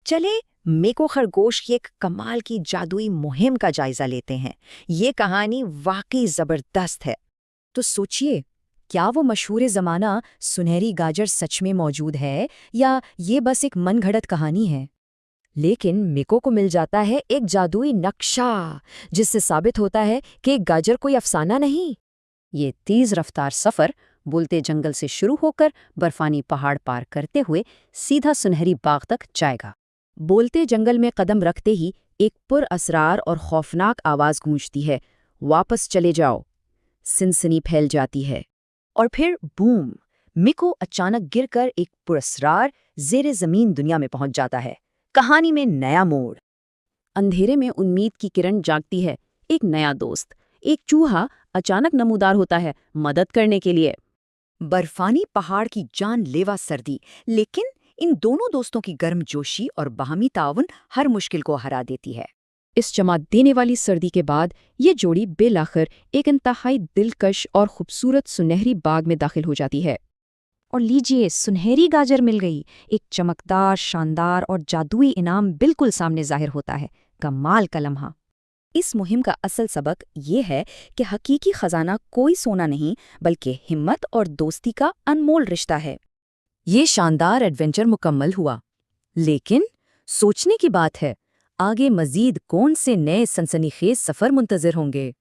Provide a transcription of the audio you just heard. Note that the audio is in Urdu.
چلے میکو خرگوش کی ایک کمال کی جادوئی مہم کا جائزہ لیتے ہیں۔ یہ کہانی واقعی زبردست ہے۔ تو سوچئے، کیا وہ مشہور زمانہ سنہری گاجر سچ میں موجود ہے یا یہ بس ایک من گھڑت کہانی ہے؟ لیکن میکو کو مل جاتا ہے ایک جادوئی نقشہ جس سے ثابت ہوتا ہے کہ ایک گاجر کوئی افسانہ نہیں۔ یہ تیز رفتار سفر بولتے جنگل سے شروع ہو کر برفانی پہاڑ پار کرتے ہوئے سیدھا سنہری باغ تک جائے گا۔ بولتے جنگل میں قدم رکھتے ہی ایک پر اسرار اور خوفناک آواز گونجتی ہے، واپس چلے جاؤ۔ سنسنی پھیل جاتی ہے اور پھر بوم، میکو اچانک گر کر ایک پراسرار زیر زمین دنیا میں پہنچ جاتا ہے۔ کہانی میں نیا موڑ۔ اندھیرے میں امید کی کرن جاگتی ہے، ایک نیا دوست، ایک چوہا اچانک نمودار ہوتا ہے مدد کرنے کے لیے۔ برفانی پہاڑ کی جان لیوا سردی، لیکن ان دونوں دوستوں کی گرم جوشی اور باہمی تعاون ہر مشکل کو ہرا دیتی ہے۔ اس چمک دینے والی سردی کے بعد یہ جوڑی بالآخر ایک انتہائی دلکش اور خوبصورت سنہری باغ میں داخل ہو جاتی ہے۔ اور لیجئے، سنہری گاجر مل گئی۔ ایک چمکدار، شاندار اور جادوئی انعام بالکل سامنے ظاہر ہوتا ہے۔ کمال کا لمحہ۔ اس مہم کا اصل سبق یہ ہے کہ حقیقی خزانہ کوئی سونا نہیں بلکہ ہمت اور دوستی کا انمول رشتہ ہے۔ یہ شاندار ایڈونچر مکمل ہوا، لیکن سوچنے کی بات ہے، آگے مزید کون سے نئے سنسنی خیز سفر منتظر ہوں گے؟